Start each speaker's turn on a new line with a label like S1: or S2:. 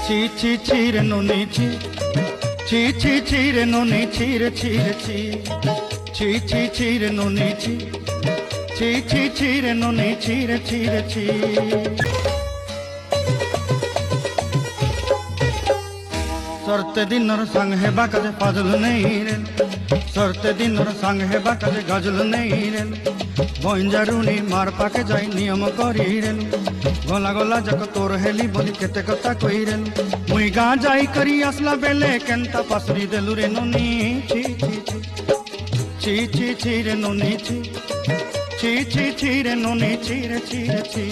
S1: ছি ছি ছি রে ননি ছি, ছি ছি ছি রে ননি ছি রে ছি রে ছি, ছি ছি ছি রে ননি ছি, ছি ছি ছি রে ননি ছি রে ছি রে ছি। सरते दिनर संग है बाकाजे फाजल नहीं रेल, सरते दिनर संग है बाकाजे गजल नहीं रेल, बंजारुनी मार पाके जाई नियम करी रेल, गला गला जक तोर हेली बोली केते कथा कई रेल, मुई गा जाई करी असला बेले केंता पासरी देलु रे नोनी ची ची ची, ची ची ची रे नोनी ची, ची ची ची रे नोनी ची रे ची रे ची।